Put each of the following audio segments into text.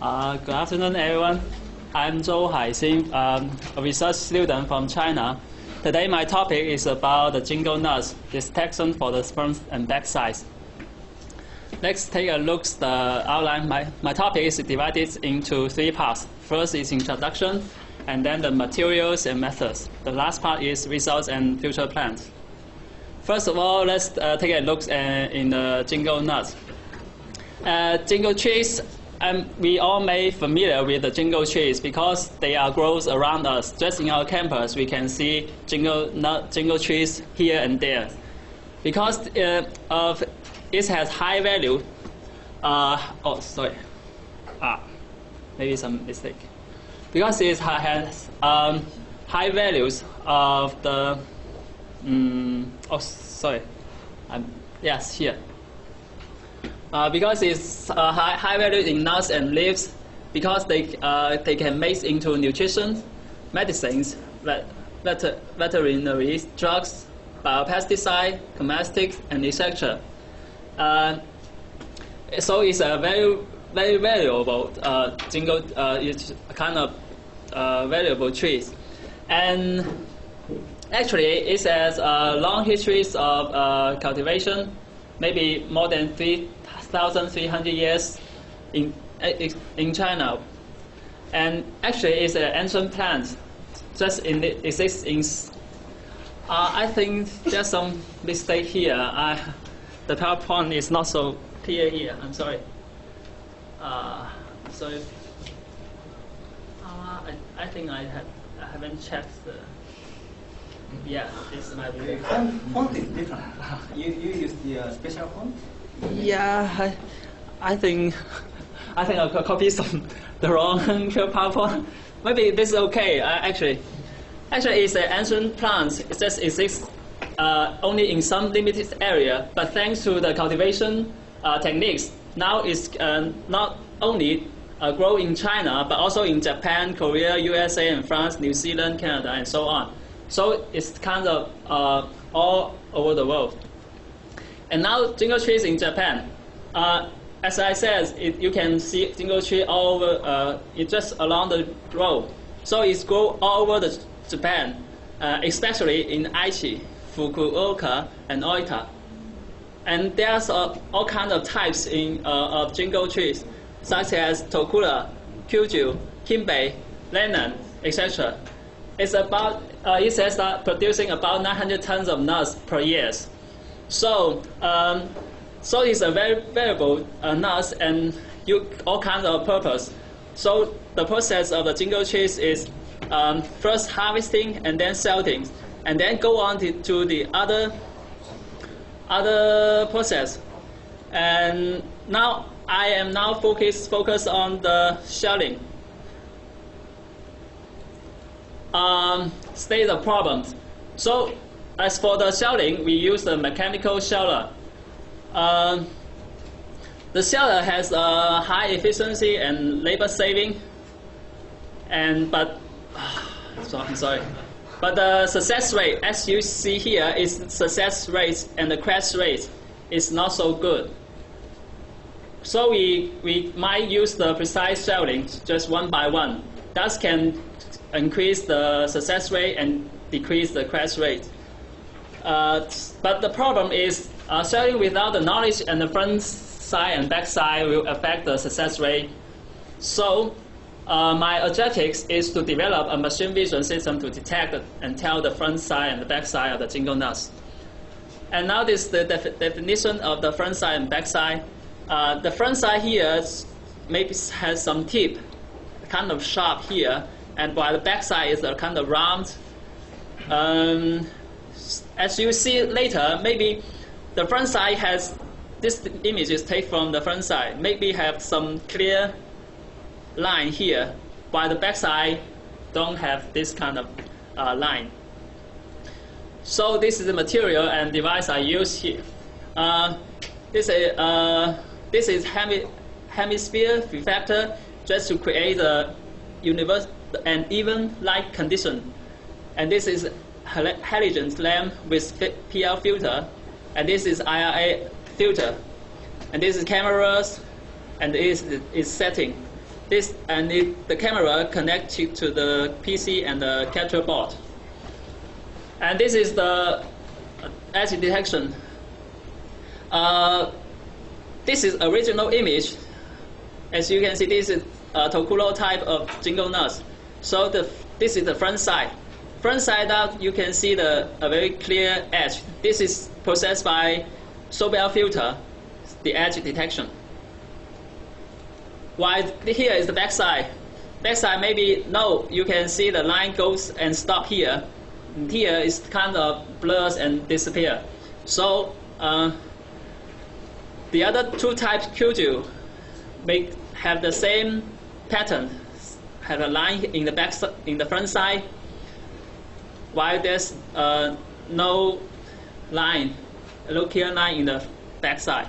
Good afternoon, everyone. I'm Zou Haixin, a research student from China. Today, my topic is about the jingle nuts, detection for the front and back sides. Let's take a look at the outline. My topic is divided into 3 parts. First is introduction, and then the materials and methods. The last part is results and future plans. First of all, let's take a look in the jingle nuts. Jingle trees, we all may familiar with the jingle trees because they are grows around us. Just in our campus, we can see jingle trees here and there. Because it has high value. Maybe some mistake. Because it has high values of the. Yes, here. Because it's high value in nuts and leaves, because they can make into nutrition, medicines, veterinary drugs, biopesticide, cosmetics, and etc. So it's a very valuable jingle. It's a kind of valuable trees, and actually it has long histories of cultivation, maybe more than 3,300 years in China, and actually it's an ancient plant. Just exists in. I think there's some mistake here. The PowerPoint is not so clear here. I'm sorry. I think I haven't checked the. Yeah, this might be. Font is different. You use the special font? Yeah, I think I copied the wrong PowerPoint. Maybe this is okay. Actually, it's an ancient plant. It just exists only in some limited area. But thanks to the cultivation techniques, now it's not only grow in China, but also in Japan, Korea, USA, and France, New Zealand, Canada, and so on. So it's kind of all over the world. And now jingle trees in Japan. As I said, you can see jingle tree all over. It's just along the road. So it's grow all over Japan, especially in Aichi, Fukuoka, and Oita. And there's all kinds of types of jingle trees, such as Tokura, Kyujyu, Kinbei, Lennon, etc. It's about it says that producing about 900 tons of nuts per year. So it's a very valuable nuts and all kinds of purpose. So the process of the jingle trees is first harvesting and then selling, and then go on to the other process. And now I am focused on the shelling. State the problems. So as for the shelling, we use the mechanical sheller. The sheller has a high efficiency and labor saving, but the success rate, as you see here, is success rate and the crash rate is not so good. So we might use the precise shelling just one by one. That can increase the success rate and decrease the crash rate. But the problem is shelling without the knowledge and the front side and back side will affect the success rate. So my objective is to develop a machine vision system to detect and tell the front side and the back side of the jingle nuts. And now this is the definition of the front side and back side. The front side here maybe has some tip, kind of sharp here, and while the back side is a kind of round. As you see later, maybe the front side has this image is taken from the front side. Maybe have some clear line here, while the back side don't have this kind of line. So this is the material and device I use here. This is hemisphere refractor, just to create a universe and even light condition. And this is halogen lamp with PL filter, and this is IRA filter, and this is cameras, and this is setting. this, and the camera connected to the PC and the capture board. And this is the edge detection. This is original image. As you can see, this is a Tokuro type of jingle nuts. So this is the front side. Front side up, you can see a very clear edge. This is processed by Sobel filter, the edge detection. While here is the back side. Back side, maybe no, you can see the line goes and stop here. And here is kind of blurs and disappear. So the other two types Kyujyu have the same pattern, have a line in the front side, while there's no line, no clear line in the back side.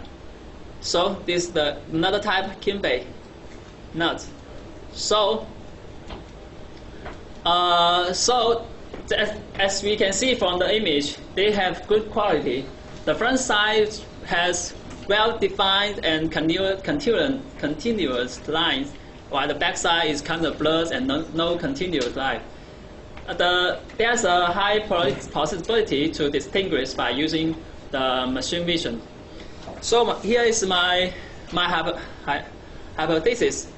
So this is another type Kinbei nut. So as we can see from the image, they have good quality. The front side has well-defined and continuous lines, while the back side is kind of blurred and no continuous line. There's a high possibility to distinguish by using the machine vision. So here is my hypothesis.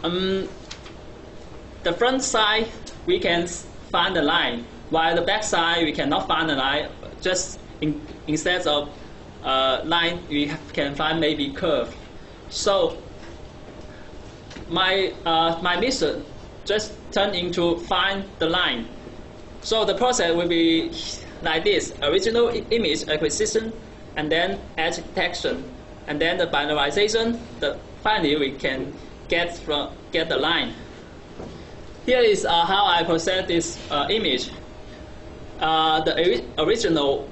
The front side we can find the line, while the back side we cannot find the line. Just instead of line, we can find maybe curve. So my mission just turned into find the line. So the process will be like this: original image acquisition, and then edge detection, and then the binarization. Finally we can get the line. Here is how I process this image. The original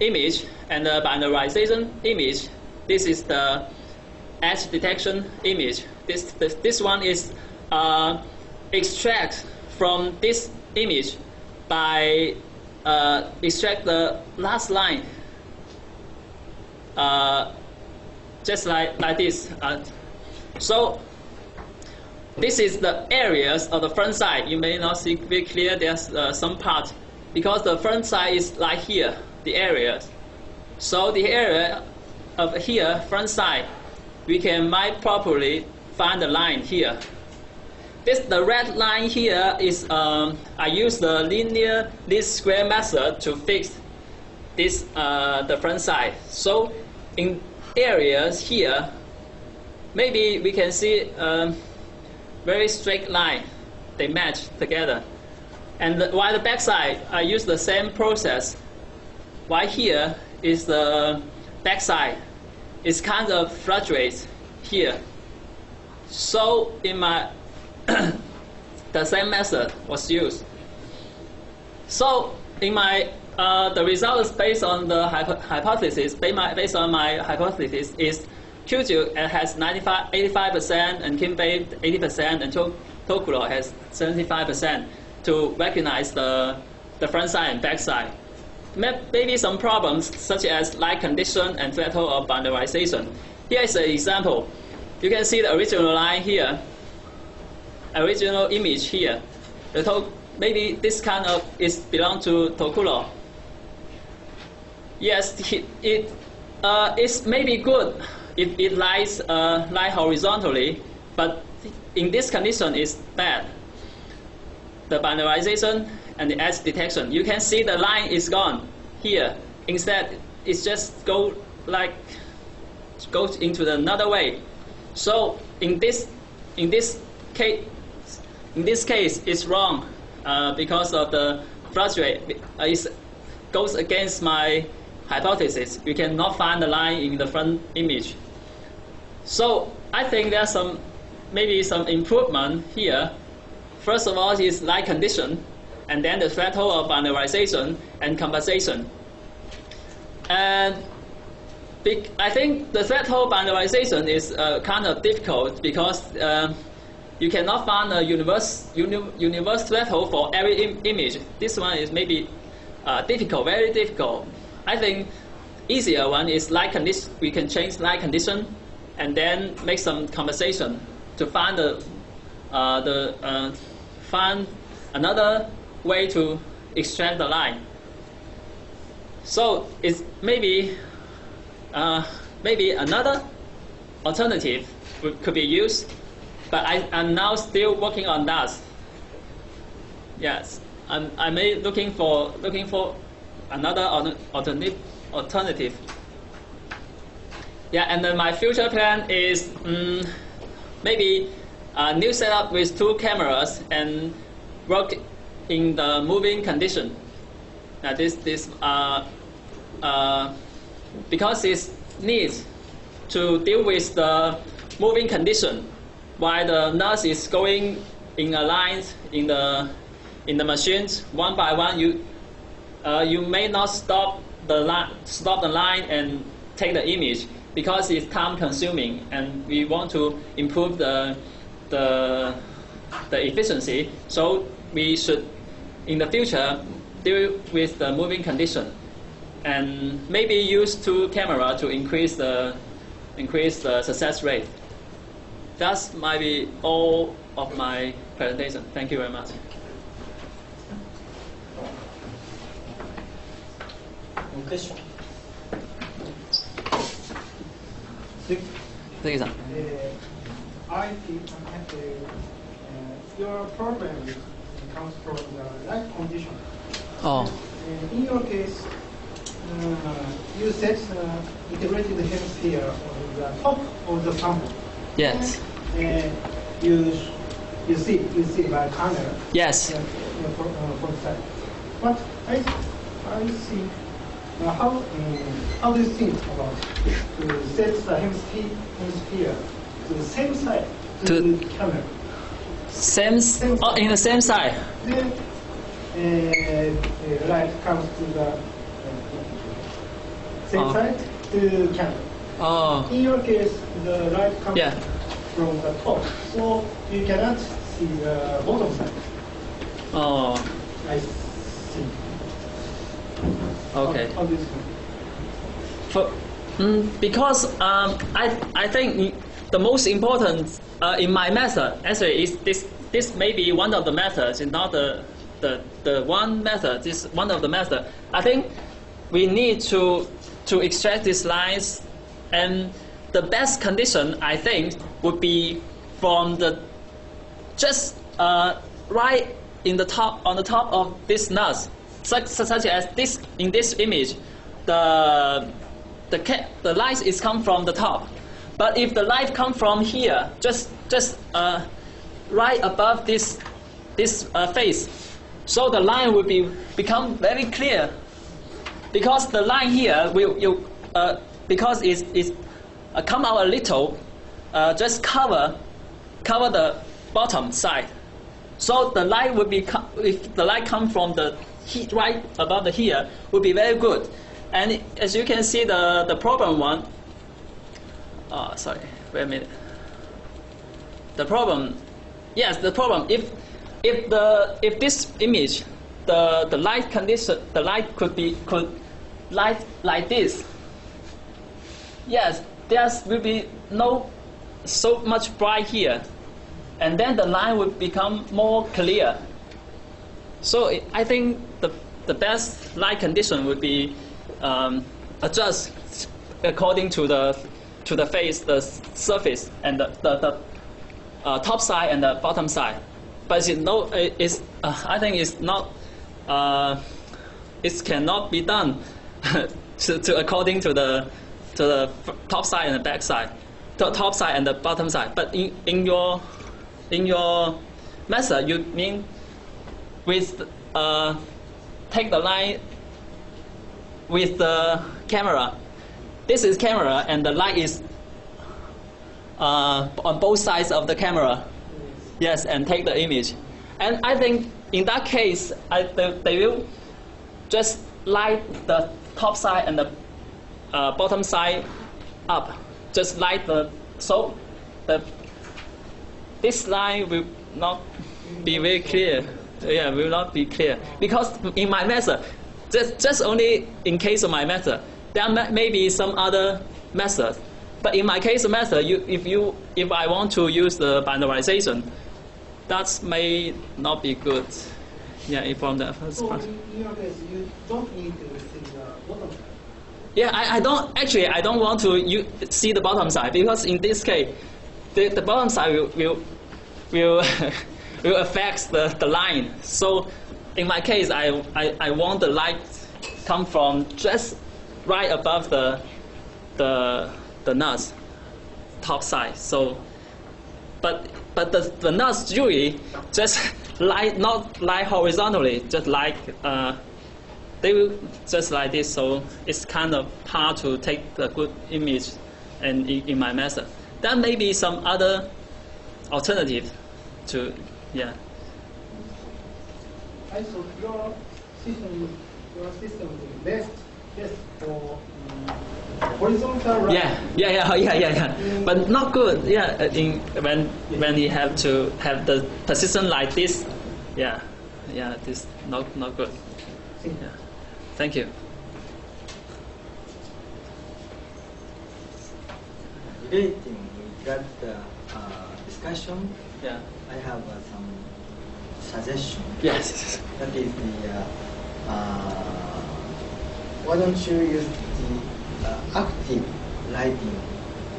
image and the binarization image. This is the edge detection image. This one is extract from this image by extract the last line, just like this. So this is the areas of the front side. You may not see very clear. There's some part because the front side is like here, the areas. So the area of here, front side, we might properly find the line here. The red line here is I use the linear least square method to fix this the front side. So in areas here, maybe we can see very straight line. They match together. And while the back side, I use the same process. While here is the back side, it's kind of fluctuates here. So in my the same method was used. So in my the result is based on the hypothesis. Based on my hypothesis is Kyujyu has 85%, and Kinbei 80%, and Tokuro has 75% to recognize the front side and back side. Maybe some problems such as light condition and threshold of binarization. Here is an example. You can see the original line here, original image here. Maybe this kind of belong to Tokuro. Yes, it's maybe good if it lies horizontally, but in this condition it's bad. The binarization and the edge detection. You can see the line is gone here. Instead, it just goes into another way. So in this case, it's wrong because of the fluctuate. It goes against my hypothesis. You cannot find the line in the front image. So I think there's maybe some improvement here. First of all is light condition, and then the threshold of binarization and compensation. And I think the threshold binarization is kind of difficult because you cannot find a universe threshold for every image. This one is maybe difficult, very difficult. I think easier one is light condition. We can change light condition and then make some compensation to find find another way to extract the line. So it's maybe another alternative could be used, but I'm now still working on that. Yes, I'm looking for another alternative. Yeah, and then my future plan is maybe a new setup with 2 cameras and work in the moving condition. Now because it needs to deal with the moving condition while the nurse is going in a line in the machines one by one. You may not stop the line and take the image because it's time consuming, and we want to improve the efficiency. So we should in the future deal with the moving condition and maybe use 2 cameras to increase the success rate. That might be all of my presentation. Thank you very much. Question. Thank you, sir. I think your problem comes from the light condition. Oh. In your case, you set integrated hemisphere on the top of the sample. Yes. You see by camera. Yes. From the side. But I see how do you think about to set the hemisphere to the same side to the camera? In the same side. Then light comes to the same side to camera. Oh. In your case, the light comes Yeah. from the top, so you cannot see the bottom side. Oh. I see. Okay. How do you think? Because I think the most important in my method actually is this may be one of the methods, and not the one method. This one of the method. I think we need to extract these lines, and the best condition I think would be from the just right in the top on the top of this nut, such as this in this image, the light is come from the top. But if the light come from here, just right above this face, so the line will become very clear, because the line here will because it's come out a little, just cover the bottom side. So the light would be if the light come from the heat right above the here would be very good. And as you can see, the problem one. Sorry, wait a minute. The problem, yes, the problem. If this image, the light condition, the light could light like this. Yes, there will be no so much bright here, and then the line would become more clear. So I think the best light condition would be adjust according to the face, the surface, and the top side and the bottom side. But I think it's not. It cannot be done to according to the top side and the back side, the top side and the bottom side. But in your method, you mean with take the line with the camera. This is camera, and the light is on both sides of the camera. Yes, and take the image. And I think in that case, they will just light the top side and the bottom side up. Just light this line will not be very clear. Yeah, will not be clear, because in my method, just only in case of my method, there may be some other method But in my case method, if I want to use the binarization, that may not be good. Yeah, from the first So part. in your case, you don't need to see the bottom side. Yeah, I don't want to see the bottom side, because in this case, the bottom side will will affect the line. So in my case, I want the light come from just right above the nuts top side. So but the nuts usually just not lie horizontally, just like they will just like this. So it's kind of hard to take a good image, and in my method, there may be some other alternative to I thought your system is best for horizontal line. Yeah. But not good. Yeah, when you have to have the position like this. Yeah, this not good. Yeah. Thank you. Relating with that discussion, Yeah. I have some suggestion. Yes. That is why don't you use the active lighting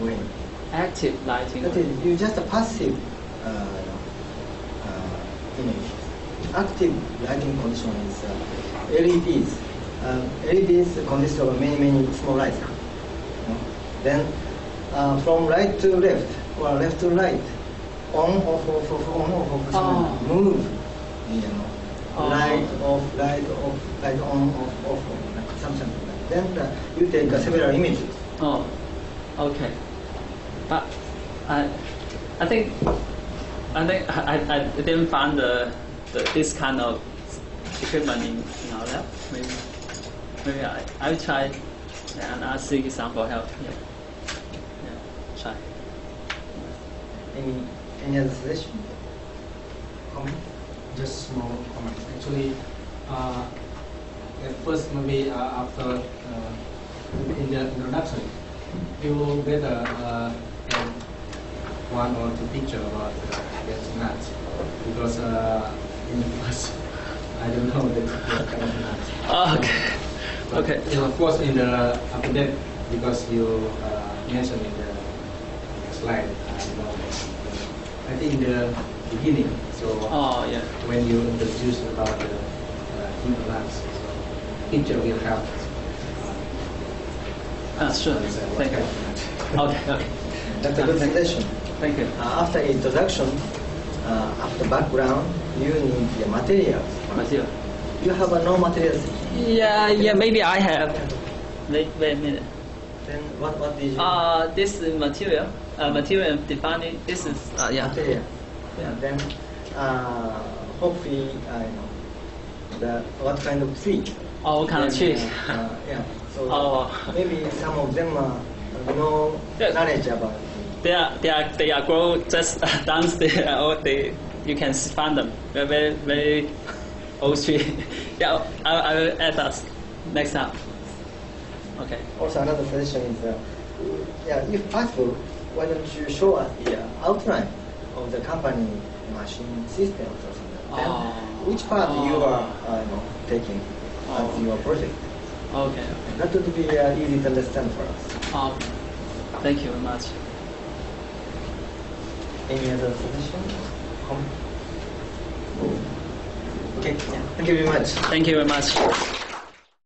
way? Active lighting. That is, you just a passive image. Active lighting condition is LEDs. LEDs consist of many small lights. Then from right to left or left to right, on off move. Light off, light on, off, something like that. Then you take several images. Oh, okay. But I think I didn't find this kind of equipment in our lab. Maybe I'll try, and I'll see example help. Yeah, try. Any other suggestion? Comment? Just small comment. Actually, at first maybe after in the introduction, you will get one or two picture about that nuts, because in the first I don't know that kind of nuts. Oh, okay. But, Okay. Of course, in the after that, because you mentioned in the slide, I think in the beginning. So Oh, yeah. when you introduce about the implants, so picture will help. Sure. Thank you. Okay. That's a good suggestion. Thank you. After introduction, after background, you need the materials. Material. You have no materials. Yeah. Maybe I have. Wait a minute. Then what did you? This is material. Material defining. This is yeah. Material. Yeah. Then hopefully what kind of tree? All kind of trees. Yeah. So Oh. maybe some of them no Yes. knowledge about. They are grow just downstairs, or you can find them. They're very old tree. Yeah, I will add that next time. Okay. Also another suggestion is, if possible, why don't you show us the outline of the company machine systems or something. Then which part you are taking as your project. Okay. That would be easy to understand for us. Thank you very much. Any other suggestion? Okay, yeah. Thank you very much. Thank you very much.